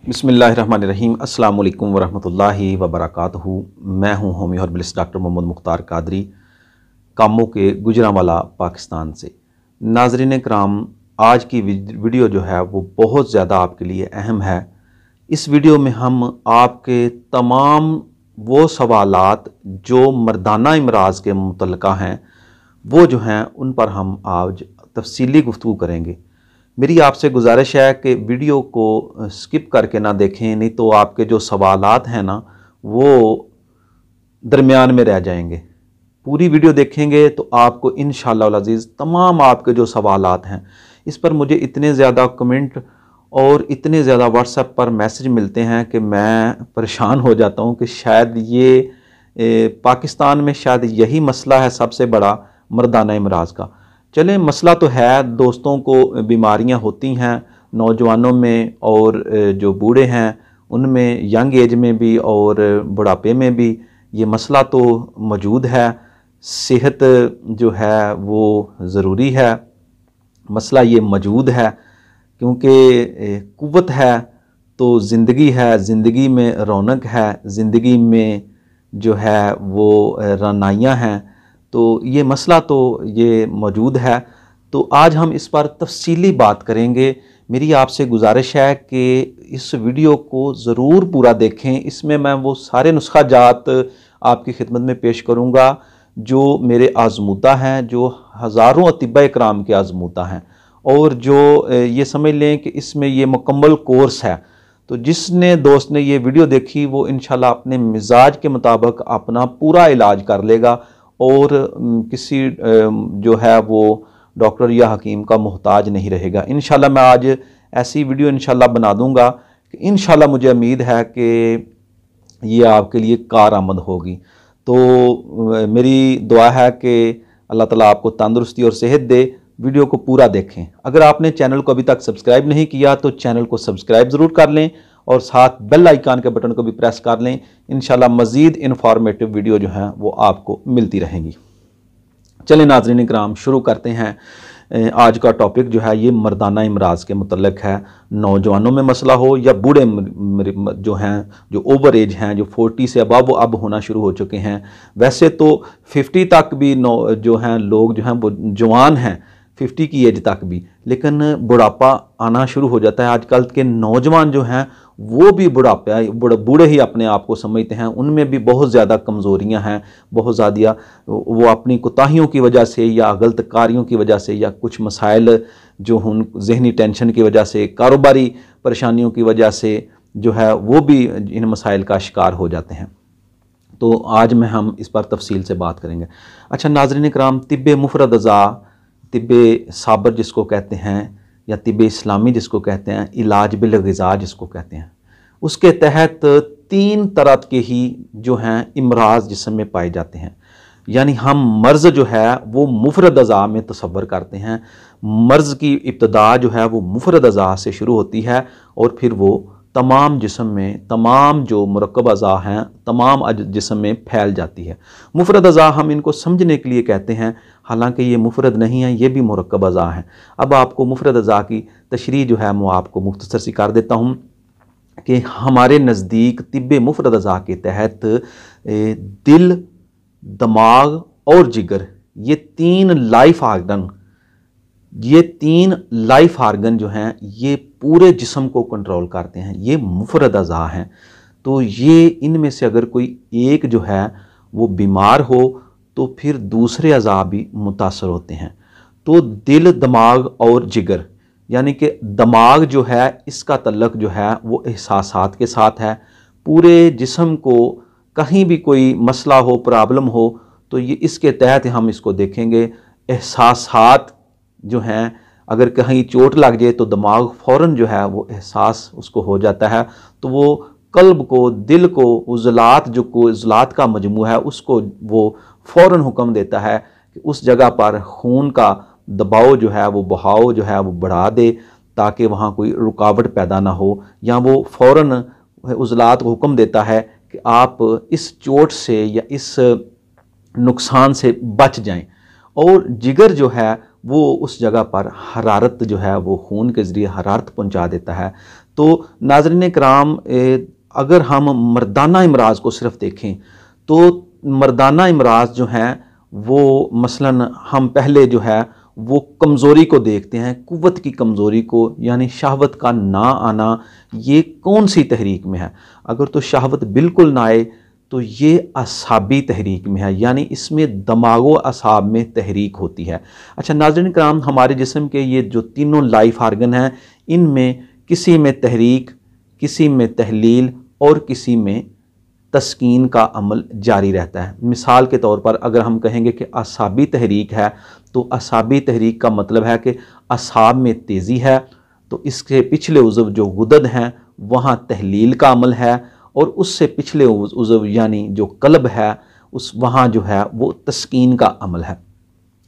बिस्मिल्लाहिर्रहमानिर्रहीम। अस्सलाम वालेकुम वरहमतुल्लाहि वबरकातुहू। मैं हूँ होमी हर्बलिस्ट डॉक्टर मोहम्मद मुख्तार कादरी, कामों के गुजरांवाला, पाकिस्तान से। नाज़रीन कराम, आज की वीडियो जो है वो बहुत ज़्यादा आपके लिए अहम है। इस वीडियो में हम आपके तमाम वो सवालात जो मर्दाना इमराज़ के मुतल्लिक़ हैं वो जो हैं उन पर हम आज तफसीली गुफ्तगू करेंगे। मेरी आपसे गुजारिश है कि वीडियो को स्किप करके ना देखें, नहीं तो आपके जो सवालात हैं ना वो दरमियान में रह जाएंगे। पूरी वीडियो देखेंगे तो आपको इंशाअल्लाह अज़ीज़ तमाम आपके जो सवालात हैं, इस पर मुझे इतने ज़्यादा कमेंट और इतने ज़्यादा व्हाट्सएप पर मैसेज मिलते हैं कि मैं परेशान हो जाता हूँ कि शायद ये पाकिस्तान में शायद यही मसला है सबसे बड़ा मर्दाना इमराज़ का। चलें, मसला तो है, दोस्तों को बीमारियां होती हैं नौजवानों में और जो बूढ़े हैं उनमें, यंग एज में भी और बुढ़ापे में भी ये मसला तो मौजूद है। सेहत जो है वो ज़रूरी है, मसला ये मौजूद है क्योंकि कुव्वत है तो ज़िंदगी है, ज़िंदगी में रौनक है, ज़िंदगी में जो है वो रनाइयाँ हैं। तो ये मसला तो ये मौजूद है। तो आज हम इस पर तफसीली बात करेंगे। मेरी आपसे गुजारिश है कि इस वीडियो को ज़रूर पूरा देखें। इसमें मैं वो सारे नुस्खा जात आपकी खिदमत में पेश करूँगा जो मेरे आज़मूदा हैं, जो हज़ारों अतिबा कराम के आज़मूदा हैं, और जो ये समझ लें कि इसमें ये मुकम्मल कोर्स है। तो जिसने दोस्त ने ये वीडियो देखी वो इंशाल्लाह अपने मिजाज के मुताबिक अपना पूरा इलाज कर लेगा और किसी जो है वो डॉक्टर या हकीम का मोहताज नहीं रहेगा। इंशाल्लाह मैं आज ऐसी वीडियो इंशाल्लाह बना दूंगा कि इंशाल्लाह मुझे उम्मीद है कि ये आपके लिए कारआमद होगी। तो मेरी दुआ है कि अल्लाह ताला आपको तंदुरुस्ती और सेहत दे। वीडियो को पूरा देखें। अगर आपने चैनल को अभी तक सब्सक्राइब नहीं किया तो चैनल को सब्सक्राइब ज़रूर कर लें और साथ बेल आइकन के बटन को भी प्रेस कर लें। इंशाल्लाह मज़ीद इन्फॉर्मेटिव वीडियो जो हैं वो आपको मिलती रहेंगी। चलें नाज़रीन कराम, शुरू करते हैं। आज का टॉपिक जो है ये मर्दाना इमराज़ के मुतल्लिक़ है। नौजवानों में मसला हो या बूढ़े जो हैं, जो ओवर एज हैं, जो 40 से अब होना शुरू हो चुके हैं। वैसे तो 50 तक भी जो हैं लोग जो हैं वो जवान हैं, 50 की एज तक भी, लेकिन बुढ़ापा आना शुरू हो जाता है। आजकल के नौजवान जो हैं वो भी बूढ़े ही अपने आप को समझते हैं। उनमें भी बहुत ज़्यादा कमज़ोरियां हैं, बहुत ज़्यादा वो अपनी कोताहियों की वजह से या गलत कार्यों की वजह से या कुछ मसाइल जो उन जहनी टेंशन की वजह से, कारोबारी परेशानियों की वजह से जो है वो भी इन मसाइल का शिकार हो जाते हैं। तो आज में हम इस पर तफसील से बात करेंगे। अच्छा नाज़रीन कराम, तिब्बे मुफरद अज़ा, तिब्बे साबर जिसको कहते हैं या तिब्बे इस्लामी जिसको कहते हैं, इलाज बिल ग़िज़ा जिसको कहते हैं, उसके तहत 3 तरह के ही जो हैं इमराज़ जिस्म में पाए जाते हैं। यानी हम मर्ज़ जो है वो मुफरद अज़ा में तसव्वुर करते हैं। मर्ज़ की इब्तिदा जो है वो मुफरद अज़ा से शुरू होती है और फिर वो तमाम जिस्म में, तमाम जो मुरक्कब अज़ा हैं तमाम जिस्म में फैल जाती है। मुफरद अज़ा हम इनको समझने के लिए कहते हैं, हालांकि ये मुफरद नहीं है, ये भी मुरक्कब अज़ा हैं। अब आपको मुफरद अज़ा की तशरीह जो है मैं आपको मुख्तसर सी कर देता हूँ कि हमारे नज़दीक तिब्बे मुफरद अज़ा के तहत दिल, दिमाग और जिगर, ये 3 लाइफ आर्गन जो हैं ये पूरे जिस्म को कंट्रोल करते हैं। ये मुफरद अज़ा हैं। तो ये इनमें से अगर कोई एक जो है वो बीमार हो तो फिर दूसरे अज़ा भी मुतासर होते हैं। तो दिल, दिमाग और जिगर, यानी कि दिमाग जो है इसका तल्लुक़ जो है वो एहसासात के साथ है। पूरे जिस्म को कहीं भी कोई मसला हो, प्रॉब्लम हो तो ये इसके तहत हम इसको देखेंगे। एहसासात जो हैं, अगर कहीं चोट लग जाए तो दिमाग फ़ौरन जो है वो एहसास उसको हो जाता है, तो वो कल्ब को, दिल को, उज़लात का मजमू है उसको वो फ़ौरन हुक्म देता है कि उस जगह पर खून का दबाव जो है वो, बहाव जो है वो बढ़ा दे ताकि वहाँ कोई रुकावट पैदा ना हो, या वो फ़ौरन उज़लात को हुक्म देता है कि आप इस चोट से या इस नुकसान से बच जाएं। और जिगर जो है वो उस जगह पर हरारत जो है वो खून के ज़रिए हरारत पहुंचा देता है तो नाज़रीन कराम, अगर हम मर्दाना इमराज को सिर्फ देखें तो मर्दाना इमराज जो हैं वो मसलन हम पहले जो है वो कमज़ोरी को देखते हैं, कुव्वत की कमज़ोरी को, यानी शहवत का ना आना। ये कौन सी तहरीक में है? अगर तो शहवत बिल्कुल ना आए तो ये असाबी तहरीक में है, यानी इसमें दमागो असाब में तहरीक होती है। अच्छा नाज़रीन कराम, हमारे जिस्म के ये जो तीनों लाइफ आर्गन हैं, इनमें किसी में तहरीक, किसी में तहलील और किसी में तस्कीन का अमल जारी रहता है। मिसाल के तौर पर अगर हम कहेंगे कि असाबी तहरीक है, तो असाबी तहरीक का मतलब है कि असाब में तेज़ी है, तो इसके पिछले उज़व जो गुदद हैं वहाँ तहलील का अमल है, और उससे पिछले उज़व यानी जो कल्ब है उस वहाँ जो है वो तस्कीन का अमल है।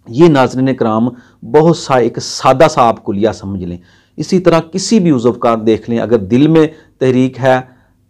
ये नाज़रीन कराम बहुत सा एक सादा सा आप कुलिया समझ लें। इसी तरह किसी भी उज़व का देख लें, अगर दिल में तहरीक है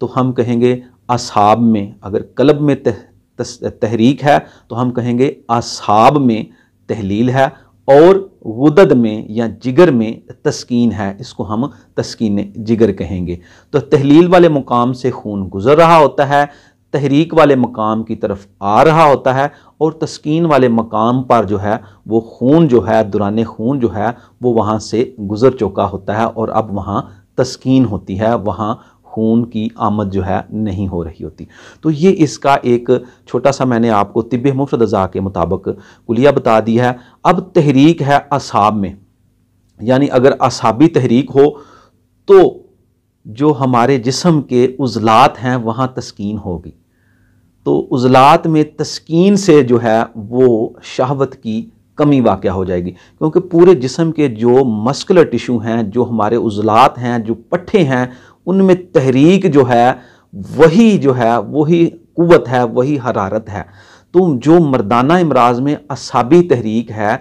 तो हम कहेंगे असाब में, अगर कल्ब में तहरीक है तो हम कहेंगे असाब में तहलील है, और गुदद में या जिगर में तस्कीन है, इसको हम तस्कीन जिगर कहेंगे। तो तहलील वाले मुकाम से खून गुज़र रहा होता है, तहरीक वाले मकाम की तरफ आ रहा होता है, और तस्कीन वाले मकाम पर जो है वो खून जो है, दौरान खून जो है वो वहाँ से गुज़र चुका होता है, और अब वहाँ तस्कीन होती है, वहाँ खून की आमद जो है नहीं हो रही होती। तो ये इसका एक छोटा सा मैंने आपको तिब्बे मुफ्रद अज़ा के मुताबिक कुलिया बता दी है। अब तहरीक है असाब में, यानी अगर असाबी तहरीक हो तो जो हमारे जिस्म के उज़लात हैं वहाँ तस्कीन होगी। तो उज़लात में तस्कीन से जो है वो शहवत की कमी वाक़या हो जाएगी, क्योंकि पूरे जिस्म के जो मस्कुलर टिश्यू हैं, जो हमारे उज़लात हैं, जो पट्ठे हैं, उनमें तहरीक जो है वही जो है वही कुव्वत है, वही हरारत है। तो जो मर्दाना इमराज में असाबी तहरीक है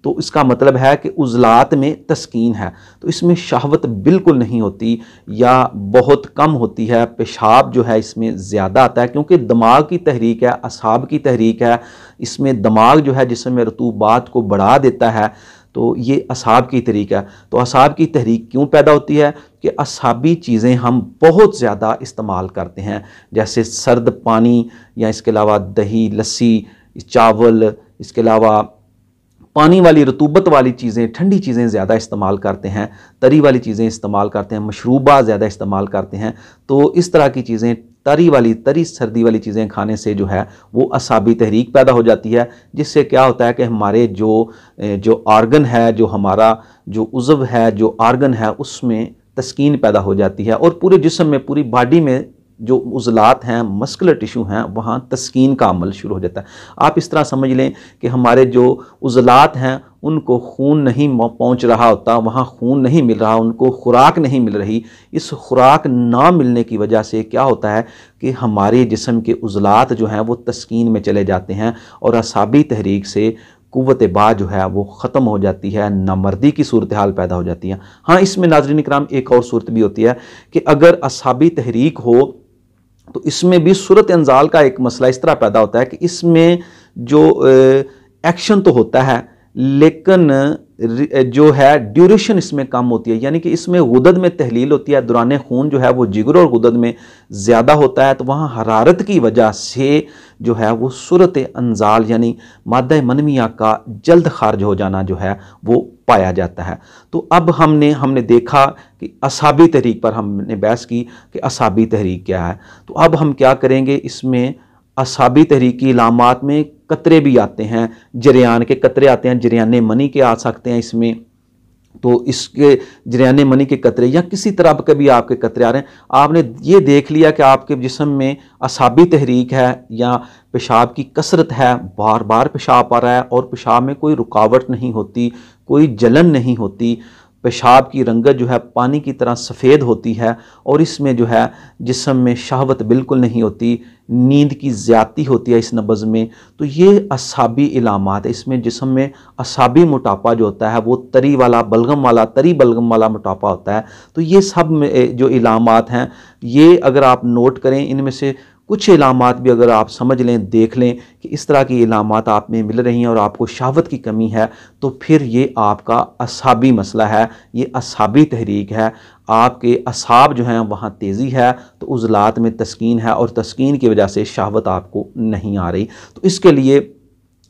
तो इसका मतलब है कि उज़लात में तस्कीन है, तो इसमें शहवत बिल्कुल नहीं होती या बहुत कम होती है। पेशाब जो है इसमें ज़्यादा आता है, क्योंकि दिमाग की तहरीक है, असाब की तहरीक है, इसमें दिमाग जो है जिसमें रतूबात को बढ़ा देता है, तो ये असाब की तहरीक है। तो असाब की तहरीक क्यों पैदा होती है कि असाबी चीज़ें हम बहुत ज़्यादा इस्तेमाल करते हैं, जैसे सर्द पानी, या इसके अलावा दही, लस्सी, चावल, इसके अलावा पानी वाली रतूबत वाली चीज़ें, ठंडी चीज़ें ज़्यादा इस्तेमाल करते हैं, तरी वाली चीज़ें इस्तेमाल करते हैं, मशरूबा ज़्यादा इस्तेमाल करते हैं। तो इस तरह की चीज़ें, तरी सर्दी वाली चीज़ें खाने से जो है वो असाबी तहरीक पैदा हो जाती है, जिससे क्या होता है कि हमारे जो आर्गन है, जो हमारा जो उज़व है, जो आर्गन है, उसमें तस्कीन पैदा हो जाती है, और पूरे जिस्म में, पूरी बॉडी में जो उज़लात हैं, मस्कुलर टिश्यू हैं, वहाँ तस्कीन का अमल शुरू हो जाता है। आप इस तरह समझ लें कि हमारे जो उज़लात हैं उनको खून नहीं पहुँच रहा होता, वहाँ खून नहीं मिल रहा, उनको खुराक नहीं मिल रही। इस खुराक ना मिलने की वजह से क्या होता है कि हमारे जिस्म के उज़लात जो हैं वो तस्कीन में चले जाते हैं, और असाबी तहरीक से कुव्वत बा जो है वो ख़त्म हो जाती है, नामर्दी की सूरत हाल पैदा हो जाती है। हाँ, इसमें नाज़रीन इकराम एक और सूरत भी होती है कि अगर असाबी तहरीक हो तो इसमें भी सूरत अंजाल का एक मसला इस तरह पैदा होता है कि इसमें जो एक्शन तो होता है, लेकिन जो है ड्यूरेशन इसमें कम होती है, यानी कि इसमें गुदद में तहलील होती है, दौरान खून जो है वो जिगर और गुदद में ज़्यादा होता है, तो वहाँ हरारत की वजह से जो है वो सूरत अंजाल यानी मादा मनमिया का जल्द खारिज हो जाना जो है वो पाया जाता है। तो अब हमने देखा कि असाबी तहरीक पर हमने बहस की कि असाबी तहरीक क्या है। तो अब हम क्या करेंगे, इसमें असाबी तहरीक की इलामात में कतरे भी आते हैं, जरियान के कतरे आते हैं, जरियान मनी के आ सकते हैं इसमें। तो इसके जरियान मनी के कतरे या किसी तरह के भी आपके कतरे आ रहे हैं, आपने ये देख लिया कि आपके जिस्म में असाबी तहरीक है या पेशाब की कसरत है, बार बार पेशाब आ रहा है और पेशाब में कोई रुकावट नहीं होती, कोई जलन नहीं होती, पेशाब की रंगत जो है पानी की तरह सफ़ेद होती है, और इसमें जो है जिस्म में शहवत बिल्कुल नहीं होती, नींद की ज़्यादती होती है इस नब्ज़ में। तो ये असाबी इलामात है। इसमें जिस्म में असाबी मोटापा जो होता है वो तरी बलगम वाला मोटापा होता है। तो ये सब जो इलामात हैं, ये अगर आप नोट करें, इनमें से कुछ इलामात भी अगर आप समझ लें, देख लें कि इस तरह की इलामात आप में मिल रही हैं और आपको शहवत की कमी है, तो फिर ये आपका असाबी मसला है, ये असाबी तहरीक है। आपके असाब जो हैं वहाँ तेज़ी है, तो उज़लात में तस्कीन है और तस्कीन की वजह से शहवत आपको नहीं आ रही। तो इसके लिए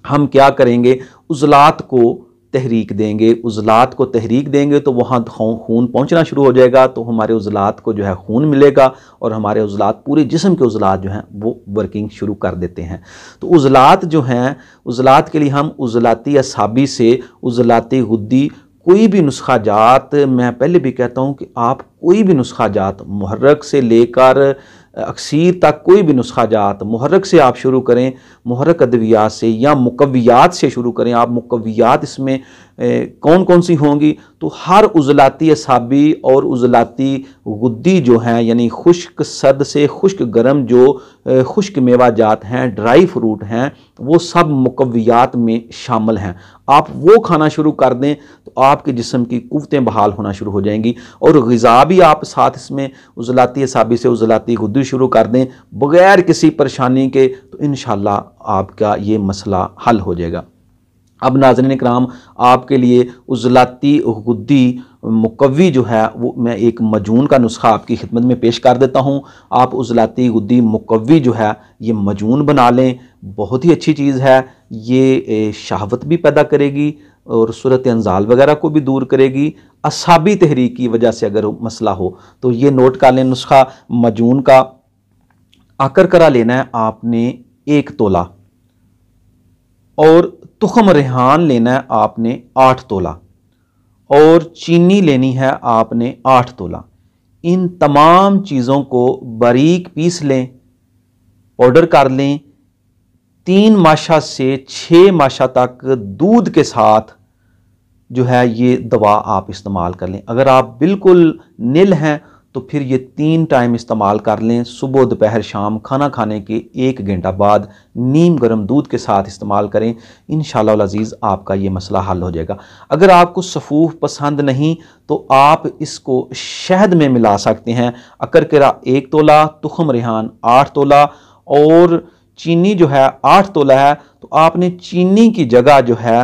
हम क्या करेंगे, उज़लात को तहरीक देंगे। उज़लात को तहरीक देंगे तो वहाँ खून पहुँचना शुरू हो जाएगा, तो हमारे उज़लात को जो है खून मिलेगा और हमारे उज़लात, पूरे जिस्म के उज़लात जो हैं वो वर्किंग शुरू कर देते हैं। तो उज़लात जो हैं, उज़लात के लिए हम उज़लाती असाबी से उज़लाती गुद्दी कोई भी नुस्खा जात, मैं पहले भी कहता हूँ कि आप कोई भी नुस्खा जात मुहर्रक से लेकर अक्सीर तक कोई भी नुस्खा जात, मुहर्रक से आप शुरू करें, मुहर्रक अद्वियात से या मुकव्वियात से शुरू करें। आप मुकव्वियात इसमें कौन कौन सी होंगी, तो हर उज़लाती असाबी और उज़लाती गुद्दी जो हैं, यानी खुश्क सर्द से खुश्क गर्म जो खुश्क मेवा जात हैं, ड्राई फ्रूट हैं, वो सब मुकव्वियात में शामिल हैं। आप वो खाना शुरू कर दें तो आपके जिस्म की कुव्वतें बहाल होना शुरू हो जाएंगी। और ग़िज़ा भी आप साथ इसमें उज़लाती असाबी से उज़लाती गुद्दी शुरू कर दें बग़ैर किसी परेशानी के, तो इंशाअल्लाह आपका ये मसला हल हो जाएगा। अब नाज़रीन इकराम, आपके लिए उज़लाती गुद्दी मुकव्वी जो है वो मैं एक मजून का नुस्खा आपकी खिदमत में पेश कर देता हूँ। आप उज़लाती गुद्दी मुकव्वी जो है ये मजून बना लें, बहुत ही अच्छी चीज़ है। ये शहवत भी पैदा करेगी और सूरत अंजाल वगैरह को भी दूर करेगी। असाबी तहरीक की वजह से अगर मसला हो तो ये नोट कर लें नुस्खा मजून का। अकरकरा लेना है आपने 1 तोला और तुख़्म रेहान लेना है आपने 8 तोला और चीनी लेनी है आपने 8 तोला। इन तमाम चीज़ों को बारीक पीस लें, पाउडर कर लें। 3 माशा से 6 माशा तक दूध के साथ जो है ये दवा आप इस्तेमाल कर लें। अगर आप बिल्कुल निल हैं तो फिर ये 3 टाइम इस्तेमाल कर लें, सुबह दोपहर शाम, खाना खाने के 1 घंटा बाद नीम गर्म दूध के साथ इस्तेमाल करें। इंशाअल्लाह अज़ीज़ आपका ये मसला हल हो जाएगा। अगर आपको सफ़ूफ पसंद नहीं तो आप इसको शहद में मिला सकते हैं। अकरकरा 1 तोला, तुख़्म रेहान 8 तोला और चीनी जो है 8 तोला है, तो आपने चीनी की जगह जो है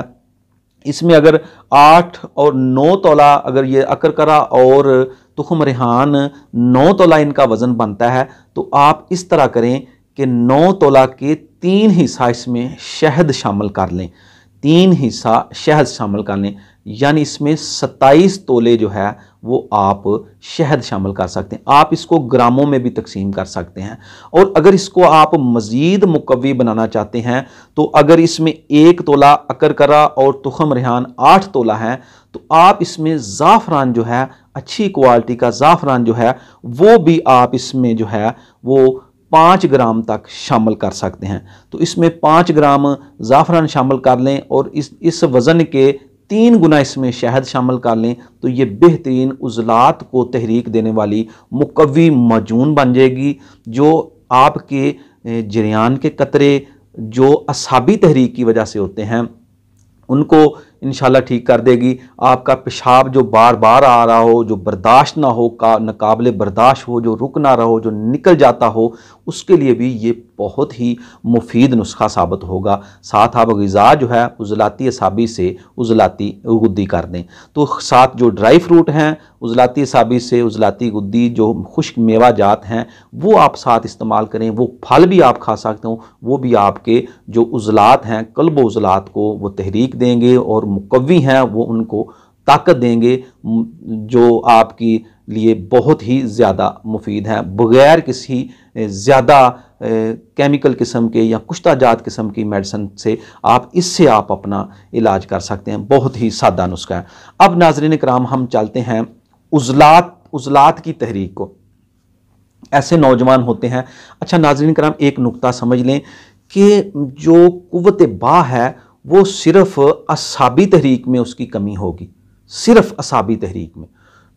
इसमें अगर 8 और 9 तोला, अगर ये अकरकरा और तुख़्म रेहान 9 तोला इनका वज़न बनता है, तो आप इस तरह करें कि 9 तोला के 3 हिस्सा इसमें शहद शामिल कर लें। 3 हिस्सा शहद शामिल कर लें, यानी इसमें 27 तोले जो है वो आप शहद शामिल कर सकते हैं। आप इसको ग्रामों में भी तकसीम कर सकते हैं। और अगर इसको आप मज़ीद मुकव्वी बनाना चाहते हैं तो अगर इसमें 1 तोला अकरकरा और तुख़्म रेहान 8 तोला है, तो आप इसमें ज़ाफ़रान जो है, अच्छी क्वालिटी का ज़ाफ़रान जो है वो भी आप इसमें जो है वो 5 ग्राम तक शामिल कर सकते हैं। तो इसमें 5 ग्राम ज़ाफ़रान शामिल कर लें और इस वज़न के 3 गुना इसमें शहद शामिल कर लें, तो ये बेहतरीन उज़लात को तहरीक देने वाली मुकव्वी मजून बन जाएगी, जो आपके जरियान के कतरे जो असाबी तहरीक की वजह से होते हैं उनको इंशाल्लाह ठीक कर देगी। आपका पेशाब जो बार बार आ रहा हो, जो बर्दाश्त ना हो, नाकाबिले बर्दाश्त हो, जो रुक ना रहा हो, जो निकल जाता हो, उसके लिए भी ये बहुत ही मुफीद नुस्खा साबित होगा। साथ आप ग़िज़ा जो है उज़लाती असाबी से उज़लाती गुद्दी कर दें। तो साथ जो ड्राई फ्रूट हैं उज़लाती असाबी से उज़लाती गुद्दी, जो खुश्क मेवा जात हैं वो आप साथ इस्तेमाल करें। वो फल भी आप खा सकते हो, वो भी आपके जो उज़लात हैं, क़ल्ब उज़लात को वो तहरीक देंगे और मुकव्वी हैं वो उनको ताकत देंगे, जो आपकी लिए बहुत ही ज़्यादा मुफीद है। बग़ैर किसी ज़्यादा केमिकल किस्म के या कुश्ता जात किस्म की मेडिसिन से इससे आप अपना इलाज कर सकते हैं। बहुत ही सादा नुस्खा है। अब नाज़रीन इकराम, हम चलते हैं उज़लात की तहरीक को। ऐसे नौजवान होते हैं। अच्छा नाज़रीन इकराम, एक नुक्ता समझ लें कि जो कुव्वत बा है वो सिर्फ़ असाबी तहरीक में उसकी कमी होगी, सिर्फ़ असाबी तहरीक में,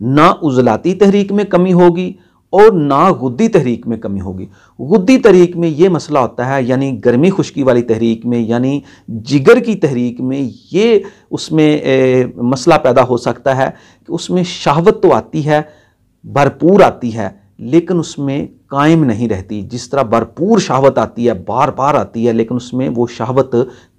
ना उज़लाती तहरीक में कमी होगी और ना गुद्दी तहरीक में कमी होगी। गुद्दी तहरीक में ये मसला होता है, यानी गर्मी खुश्की वाली तहरीक में, यानी जिगर की तहरीक में ये उसमें मसला पैदा हो सकता है कि उसमें शहवत तो आती है, भरपूर आती है, लेकिन उसमें कायम नहीं रहती। जिस तरह भरपूर शहावत आती है, बार बार आती है, लेकिन उसमें वो शहावत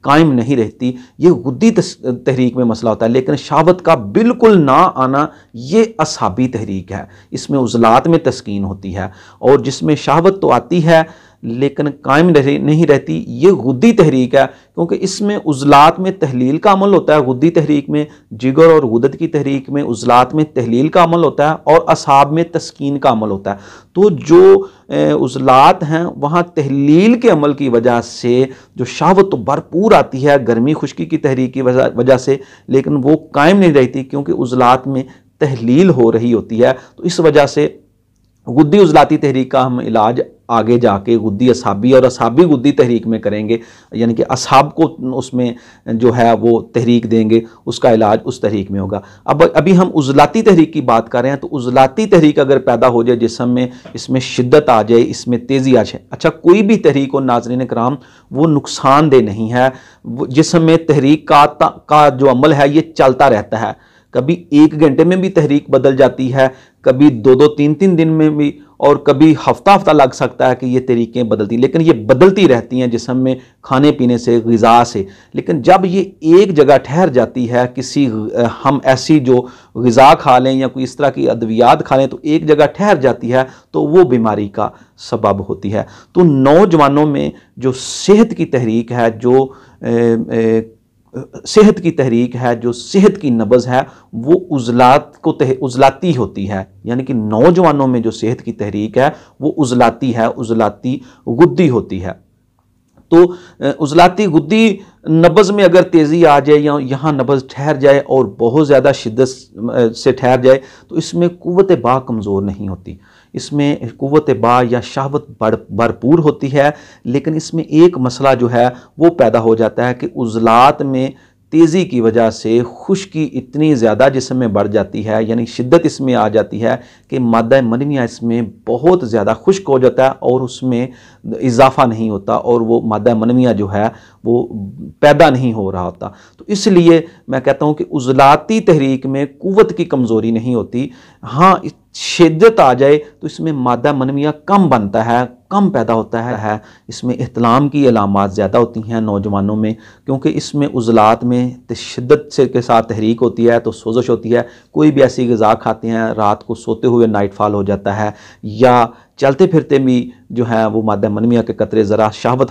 कायम नहीं रहती। ये गुद्दी तहरीक में मसला होता है। लेकिन शहावत का बिल्कुल ना आना ये असहाबी तहरीक है। इसमें उज़लात में तस्कीन होती है। और जिसमें शहावत तो आती है लेकिन कायम नहीं रहती, ये गुद्दी तहरीक है, क्योंकि इसमें उज़लात में तहलील का अमल होता है। गुद्दी तहरीक में, जिगर और गुदत की तहरीक में उज़लात में तहलील का अमल होता है और असाब में तस्कीन का अमल होता है। तो जो उज़लात हैं वहाँ तहलील के अमल की वजह से जो शहावत तो भरपूर आती है गर्मी खुश्की की तहरीक की वजह से, लेकिन वो कायम नहीं रहती क्योंकि उज़लात में तहलील हो रही होती है। तो इस वजह से गुद्दी उज़लाती तहरीक का हम इलाज आगे जाके गुद्दी असाबी और असाबी गुद्दी तहरीक में करेंगे, यानी कि असाब को उसमें जो है वो तहरीक देंगे, उसका इलाज उस तहरीक में होगा। अब अभी हम उज़लाती तहरीक की बात कर रहे हैं, तो उज़लाती तहरीक अगर पैदा हो जाए जिस्म में, इसमें शिद्दत आ जाए, इसमें तेज़ी आ जाए, अच्छा कोई भी तहरीक हो नाज़रीन कराम वो नुकसानदेह नहीं है। जिस्म में तहरीक का जो अमल है ये चलता रहता है। कभी 1 घंटे में भी तहरीक बदल जाती है, कभी 2-2 3-3 दिन में भी, और कभी हफ्ता लग सकता है कि ये तरीक़ें बदलती, लेकिन ये बदलती रहती हैं जिस्म में खाने पीने से, ग़िज़ा से। लेकिन जब ये एक जगह ठहर जाती है, किसी हम ऐसी जो ग़िज़ा खा लें या कोई इस तरह की अद्वियात खा लें तो एक जगह ठहर जाती है, तो वो बीमारी का सबब होती है। तो नौजवानों में जो सेहत की तहरीक है, जो सेहत की तहरीक है, जो सेहत की नब्ज़ है, वो उज़लाती होती है। यानी कि नौजवानों में जो सेहत की तहरीक है वो उज़लाती है, उज़लाती गुद्दी होती है। तो उज़लाती गुद्दी नब्ज़ में अगर तेज़ी आ जाए या यहाँ नब्ज़ ठहर जाए और बहुत ज़्यादा शिद्दत से ठहर जाए, तो इसमें क़ुव्वत बा कमज़ोर नहीं होती, इसमें क़ुव्वत बा या शहावत भरपूर होती है। लेकिन इसमें एक मसला जो है वो पैदा हो जाता है कि उज़लात में तेज़ी की वजह से खुश्की इतनी ज़्यादा जिस्म में बढ़ जाती है, यानी शिद्दत इसमें आ जाती है कि मादा मनविया इसमें बहुत ज़्यादा खुश्क हो जाता है और उसमें इजाफ़ा नहीं होता और वो मादा मनविया जो है वो पैदा नहीं हो रहा होता। तो इसलिए मैं कहता हूँ कि उज़लाती तहरीक में क़ुव्वत की कमज़ोरी नहीं होती। हाँ, शिद्दत आ जाए तो इसमें मादा मनविया कम बनता है, कम पैदा होता है। इसमें इहतलाम की अलामात ज़्यादा होती हैं नौजवानों में, क्योंकि इसमें उज़लात में शिद्दत से के साथ तहरीक होती है तो सोज़श होती है। कोई भी ऐसी ग़िज़ा खाते हैं, रात को सोते हुए नाइट फॉल हो जाता है, या चलते फिरते भी जो है वो मादा मनविया के कतरे ज़रा शहावत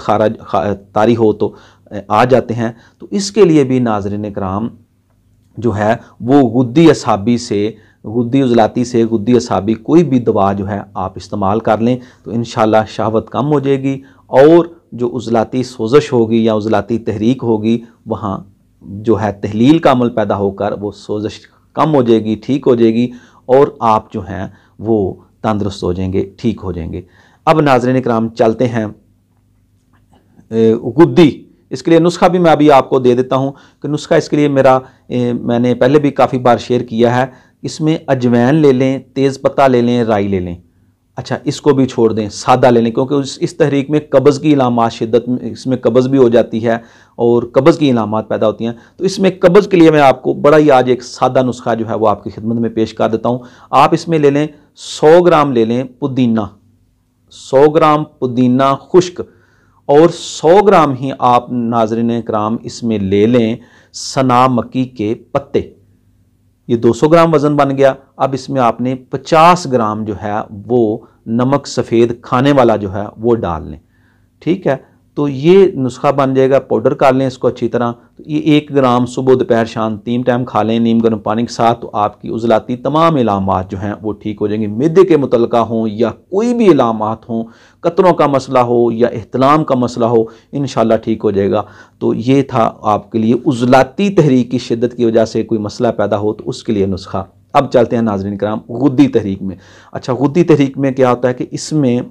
तारी हो तो आ जाते हैं। तो इसके लिए भी नाज़रीन कराम जो है वो गुद्दी असाबी से, गुद्दी उज़लाती से, गुद्दी असाबी कोई भी दवा जो है आप इस्तेमाल कर लें तो इंशाअल्लाह शहावत कम हो जाएगी और जो उज़लाती सोज़श होगी या उज़लाती तहरीक होगी वहाँ जो है तहलील का अमल पैदा होकर वो सोज़श कम हो जाएगी, ठीक हो जाएगी और आप जो हैं वो तंदुरुस्त हो जाएंगे, ठीक हो जाएंगे। अब नाज़रीन इकराम चलते हैं गुद्दी। इसके लिए नुस्खा भी मैं अभी आपको दे देता हूँ कि नुस्खा इसके लिए मैंने पहले भी काफ़ी बार शेयर किया है। इसमें अजवैन ले लें, तेज़ पत्ता ले लें, राई ले लें। अच्छा, इसको भी छोड़ दें, सादा ले लें, क्योंकि इस तहरीक में कब्ज़ की इलामात शिद्दत में, इसमें कब्ज़ भी हो जाती है और कब्ज़ की इलामात पैदा होती हैं। तो इसमें कब्ज़ के लिए मैं आपको बड़ा ही आज एक सादा नुस्खा जो है वो आपकी खिदमत में पेश कर देता हूँ। आप इसमें ले लें 100 ग्राम ले लें पुदीना, 100 ग्राम पुदीना खुश्क, और 100 ग्राम ही आप नाज़रीन कराम इसमें ले लें सना मक्की के पत्ते। ये 200 ग्राम वज़न बन गया। अब इसमें आपने 50 ग्राम जो है वो नमक सफ़ेद खाने वाला जो है वो डाल लें। ठीक है, तो ये नुस्खा बन जाएगा। पाउडर कर लें इसको अच्छी तरह। तो ये 1 ग्राम सुबह दोपहर शाम 3 टाइम खा लें नीम गर्म पानी के साथ, तो आपकी उज़लाती तमाम इलामात जो हैं वो ठीक हो जाएंगे। मिदे के मुतलका हों या कोई भी इलामात हों, कतरों का मसला हो या इहतलाम का मसला हो, इंशाअल्लाह ठीक हो जाएगा। तो ये था आपके लिए उज़लाती तहरीक की शिद्दत की वजह से कोई मसला पैदा हो तो उसके लिए नुस्खा। अब चलते हैं नाज़रीन कराम गुद्दी तहरीक में। अच्छा, गुद्दी तहरीक में क्या होता है कि इसमें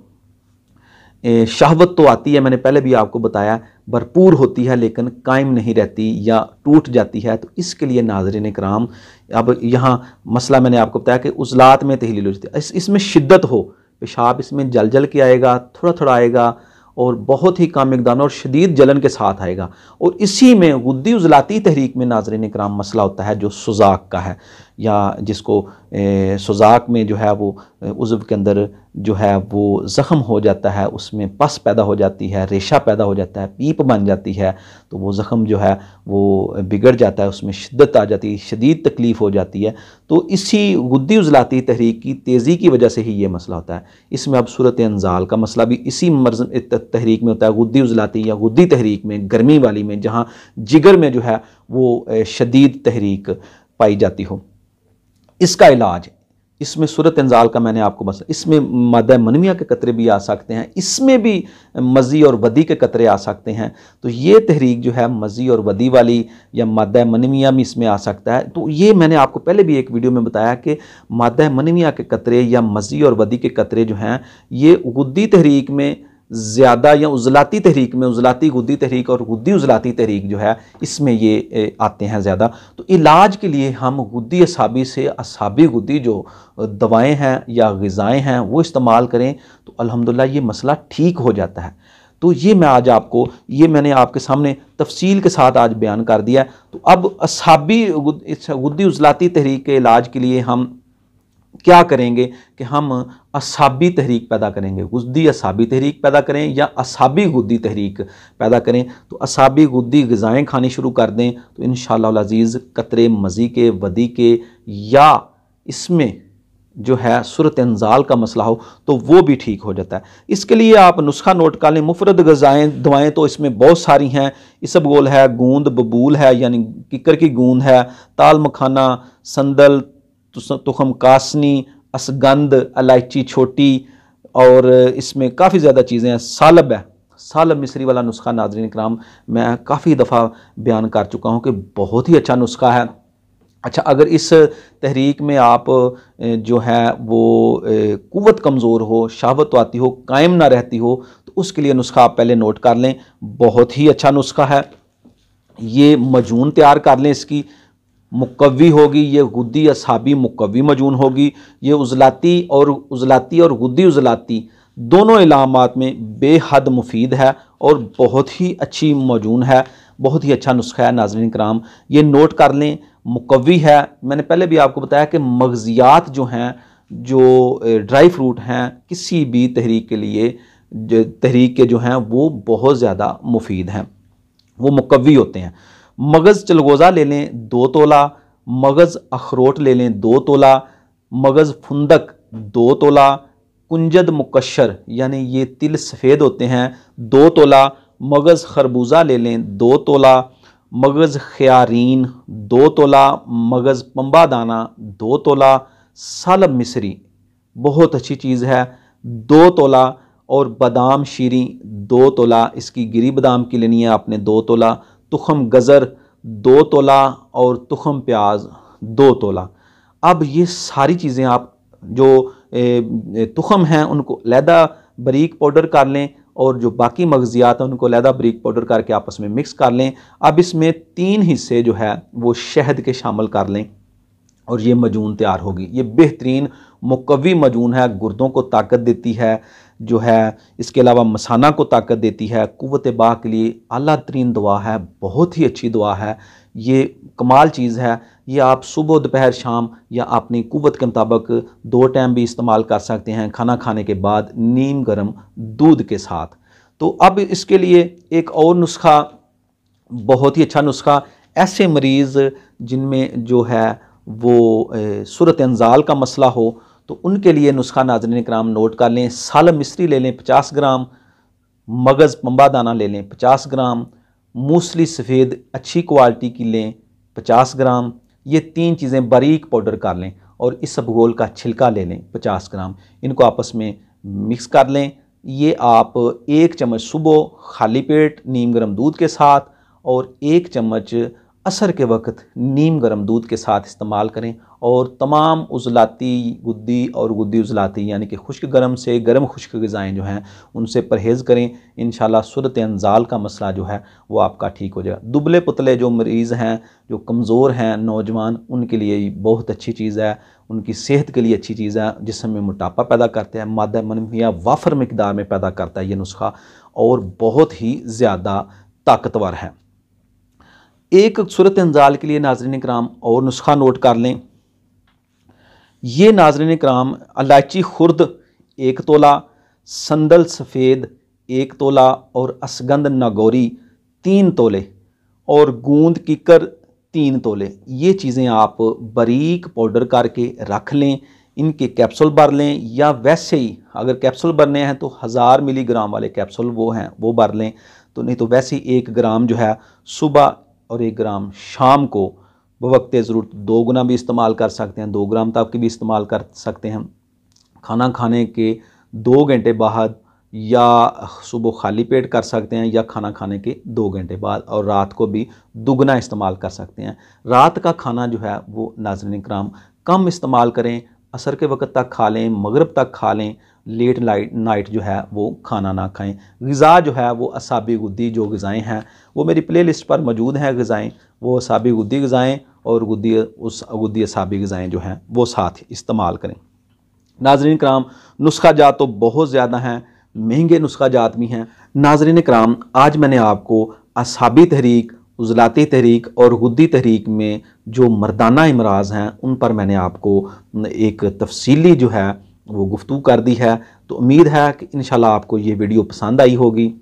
शहावत तो आती है, मैंने पहले भी आपको बताया, भरपूर होती है लेकिन कायम नहीं रहती या टूट जाती है। तो इसके लिए नाज़रीन कराम अब यहाँ मसला मैंने आपको बताया कि उज़लात में तहलील हो जाती है, इसमें शिद्दत हो, पेशाब इसमें जल जल के आएगा, थोड़ा थोड़ा आएगा और बहुत ही कम मिकदार और शदीद जलन के साथ आएगा। और इसी में गुद्दी उज़लाती तहरीक में नाज़रीन कराम मसला होता है जो सुज़ाक का है, या जिसको सुजाक में जो है वो उज़्व के अंदर जो है वो ज़ख़म हो जाता है, उसमें पस पैदा हो जाती है, रेशा पैदा हो जाता है, पीप बन जाती है, तो वो ज़ख़म जो है वो बिगड़ जाता है, उसमें शिद्दत आ जाती है, शदीद तकलीफ़ हो जाती है। तो इसी गुद्दी उज़लाती तहरीक की तेज़ी की वजह से ही ये मसला होता है। इसमें अब सूरत इंज़ाल का मसला भी इसी मर्ज़ तहरीक में होता है, गुद्दी उज़लाती या गुद्दी तहरीक में, गर्मी वाली में, जहाँ जिगर में जो है वो शदीद तहरीक पाई जाती हो। इसका इलाज, इसमें सूरत इंज़ाल का मैंने आपको बस, इसमें मादा मनविया के कतरे भी आ सकते हैं, इसमें भी मज़ी और वदी के कतरे आ सकते हैं। तो ये तहरीक जो है मज़ी और वदी वाली या मादा मनविया में इसमें आ सकता है। तो ये मैंने आपको पहले भी एक वीडियो में बताया कि मादा मनविया के कतरे या मज़ी और वदी के कतरे जो हैं ये गुद्दी तहरीक में ज़्यादा, या उज़लाती तहरीक में, उज़लाती गुद्दी तहरीक और गुद्दी उज़लाती तहरीक जो है इसमें ये आते हैं ज़्यादा। तो इलाज के लिए हम गुद्दी असाबी से असाबी गुद्दी जो दवाएं हैं या ग़िज़ाएँ हैं वो इस्तेमाल करें तो अल्हम्दुलिल्लाह ये मसला ठीक हो जाता है। तो ये मैं आज आपको, ये मैंने आपके सामने तफसील के साथ आज बयान कर दिया है। तो अब असाबी गुद्दी उज़लाती तहरीक के इलाज के लिए हम क्या करेंगे कि हम असाबी तहरीक पैदा करेंगे, गुद्दी असाबी तहरीक पैदा करें या असाबी गुद्दी तहरीक पैदा करें। तो असाबी गुद्दी ग़िज़ाएँ खानी शुरू कर दें तो इंशाअल्लाह अज़ीज़ कतरे मज़ी के, वदी के, या इसमें जो है सूरत इंज़ाल का मसला हो तो वो भी ठीक हो जाता है। इसके लिए आप नुस्खा नोट कर लें। मुफ़रद ग़िज़ाएँ दवाएँ तो इसमें बहुत सारी हैं। इसबगोल है, गूंद बबूल है यानी किकर की गूंद है, ताल मखाना, संदल, तुखम कासनी, असगंध, इलायची छोटी, और इसमें काफ़ी ज़्यादा चीज़ें हैं। सालब है, सालब मिस्री वाला नुस्खा नाज़रीन इकराम मैं काफ़ी दफ़ा बयान कर चुका हूँ कि बहुत ही अच्छा नुस्खा है। अच्छा, अगर इस तहरीक में आप जो है वो क़ुव्वत कमज़ोर हो, शहवत आती हो, कायम ना रहती हो, तो उसके लिए नुस्खा आप पहले नोट कर लें। बहुत ही अच्छा नुस्खा है ये। मजून तैयार कर लें, इसकी मुकव्वी होगी, ये गुद्दी असाबी मुकव्वी मजून होगी। ये उज़लाती और गुद्दी उज़लाती दोनों इलामात में बेहद मुफीद है और बहुत ही अच्छी मजून है, बहुत ही अच्छा नुस्खा है नाज़रीन कराम, ये नोट कर लें। मुकव्वी है, मैंने पहले भी आपको बताया कि मगज़ियात जो हैं, जो ड्राई फ्रूट हैं, किसी भी तहरीक के लिए तहरीक के जो हैं वो बहुत ज़्यादा मुफीद हैं, वो मुकव्वी होते हैं। मगज़ चलगोज़ा ले लें 2 तोला, मगज़ अखरोट ले लें 2 तोला, मगज़ फुंदक 2 तोला, कुंजद मुकश्शर यानी ये तिल सफ़ेद होते हैं 2 तोला, मगज़ खरबूजा ले लें 2 तोला, मगज़ ख़यारीन 2 तोला, मगज़ पंबा दाना 2 तोला, सालब मिस्री बहुत अच्छी चीज़ है 2 तोला, और बादाम शीरी 2 तोला, इसकी गिरी बादाम की लेनी है आपने 2 तोला, तुखम गज़र 2 तोला और तुखम प्याज 2 तोला। अब ये सारी चीज़ें आप जो तुखम हैं उनको अलहदा बारीक पाउडर कर लें और जो बाकी मगज़ियात हैं उनको अलहदा बारीक पाउडर करके आपस में मिक्स कर लें। अब इसमें 3 हिस्से जो है वो शहद के शामिल कर लें और ये मजून तैयार होगी। ये बेहतरीन मुकव्वी मजून है, गुर्दों को ताकत देती है जो है, इसके अलावा मसाना को ताकत देती है, क़ुव्वत बाह के लिए आला तरीन दवा है, बहुत ही अच्छी दवा है, ये कमाल चीज़ है। ये आप सुबह दोपहर शाम या अपनी क़ुव्वत के मुताबिक 2 टाइम भी इस्तेमाल कर सकते हैं, खाना खाने के बाद नीम गर्म दूध के साथ। तो अब इसके लिए एक और नुस्खा, बहुत ही अच्छा नुस्खा, ऐसे मरीज़ जिनमें जो है वो सूरत इंज़ाल का मसला हो तो उनके लिए नुस्खा नाज़रीन इकराम नोट कर लें। सालब मिस्री ले लें 50 ग्राम, मगज़ पंबा दाना ले लें 50 ग्राम, मूसली सफ़ेद अच्छी क्वालिटी की लें 50 ग्राम। ये 3 चीज़ें बारीक पाउडर कर लें और इसबगोल का छिलका ले लें 50 ग्राम, इनको आपस में मिक्स कर लें। ये आप 1 चम्मच सुबह खाली पेट नीम गर्म दूध के साथ और 1 चम्मच असर के वक्त नीम गर्म दूध के साथ इस्तेमाल करें और तमाम उज़लाती गुद्दी और गुद्दी उज़लाती यानी कि खुश्क गर्म से गर्म खुश्क ग़िज़ाएँ जो हैं उनसे परहेज़ करें। इंशाल्लाह सूरत इंज़ाल का मसला जो है वो आपका ठीक हो जाएगा। दुबले पुतले जो मरीज़ हैं, जो कमज़ोर हैं नौजवान, उनके लिए बहुत अच्छी चीज़ है, उनकी सेहत के लिए अच्छी चीज़ है, जिस्म में मोटापा पैदा करते हैं, मादा मनविया वाफ़र मिकदार में पैदा करता है ये नुस्खा और बहुत ही ज़्यादा ताकतवर है। एक सूरत इंज़ाल के लिए नाज़रीन इकराम और नुस्खा नोट कर लें। ये नाज़रीन कराम इलायची खुर्द 1 तोला, संदल सफ़ेद 1 तोला और असगंध नागौरी 3 तोले और गूंद किकर 3 तोले, ये चीज़ें आप बारीक पाउडर करके रख लें। इनके कैप्सूल भर लें, या वैसे ही अगर कैप्सूल भरने हैं तो 1000 मिलीग्राम वाले कैप्सूल वो हैं वो भर लें, तो नहीं तो वैसे ही 1 ग्राम जो है सुबह और 1 ग्राम शाम को बवक्त ज़रूरत 2 गुना भी इस्तेमाल कर सकते हैं, 2 ग्राम तक की भी इस्तेमाल कर सकते हैं। खाना खाने के 2 घंटे बाद या सुबह खाली पेट कर सकते हैं, या खाना खाने के 2 घंटे बाद, और रात को भी दुगना इस्तेमाल कर सकते हैं। रात का खाना जो है वो नाज़रीन कराम कम इस्तेमाल करें, असर के वक्त तक खा लें, मगरिब तक खा लें, लेट नाइट जो है वो खाना ना खाएं। ग़िज़ा जो है वो असाबी गुद्दी जो ग़िज़ाएँ हैं वो मेरी प्ले लिस्ट पर मौजूद हैं ग़िज़ाएँ, वो असाबी गुद्दी ग़िज़ाएँ और गुद्दी असाबी ग़िज़ाएँ जो हैं वो साथ इस्तेमाल करें। नाज़रीन कराम नुस्खा जात तो बहुत ज़्यादा हैं, महंगे नुस्खा जात भी हैं। नाज़रीन कराम आज मैंने आपको असाबी तहरीक, उज़लाती तहरीक और गुद्दी तहरीक में जो मर्दाना अमराज़ हैं उन पर मैंने आपको एक तफसीली जो है वो गुफ्तगू कर दी है। तो उम्मीद है कि इंशाल्लाह आपको ये वीडियो पसंद आई होगी।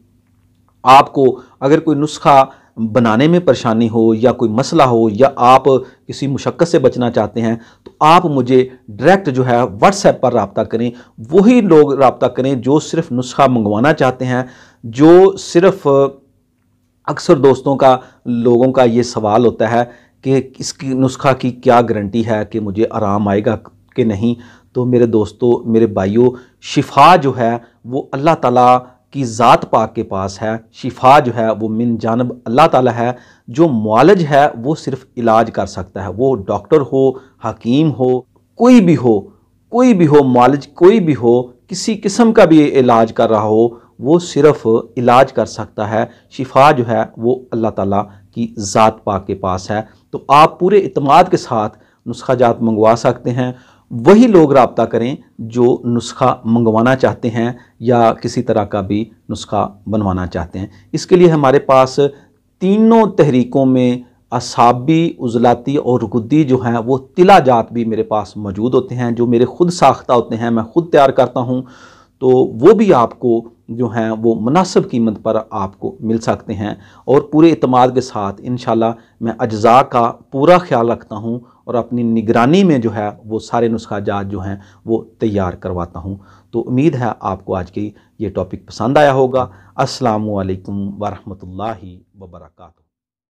आपको अगर कोई नुस्खा बनाने में परेशानी हो या कोई मसला हो, या आप किसी मुशक्क़त से बचना चाहते हैं, तो आप मुझे डायरेक्ट जो है व्हाट्सएप पर रब्ता करें। वही लोग रब्ता करें जो सिर्फ़ नुस्खा मंगवाना चाहते हैं, जो सिर्फ़ अक्सर लोगों का ये सवाल होता है कि इसकी नुस्खा की क्या गारंटी है कि मुझे आराम आएगा कि नहीं। तो मेरे दोस्तों, मेरे भाइयों, शिफा जो है वो अल्लाह ताला की ज़ात पाक के पास है। शिफा जो है वो मिन जानब अल्लाह ताला है। जो मुआलिज है वो सिर्फ़ इलाज कर सकता है, वो डॉक्टर हो, हकीम हो, कोई भी हो, मुआलिज कोई भी हो, किसी किस्म का भी इलाज कर रहा हो, वो सिर्फ़ इलाज कर सकता है। शिफा जो है वो अल्लाह ताला की ज़ात पाक के पास है। तो आप पूरे इत्मीनान के साथ नुस्खा जात मंगवा सकते हैं। वही लोग रब्ता करें जो नुस्खा मंगवाना चाहते हैं या किसी तरह का भी नुस्खा बनवाना चाहते हैं। इसके लिए हमारे पास तीनों तहरीकों में असाबी, उज़लाती और गुद्दी जो हैं वो तिला जात भी मेरे पास मौजूद होते हैं, जो मेरे खुद साख्ता होते हैं, मैं खुद तैयार करता हूँ। तो वो भी आपको जो हैं वो मुनासिब कीमत पर आपको मिल सकते हैं, और पूरे इत्मीनान के साथ इंशाल्लाह मैं अज्जा का पूरा ख्याल रखता हूँ और अपनी निगरानी में जो है वो सारे नुस्खा जात जो हैं वो तैयार करवाता हूँ। तो उम्मीद है आपको आज की ये टॉपिक पसंद आया होगा। अस्सलामु अलैकुम वरहमतुल्लाहि वबरकातुहू।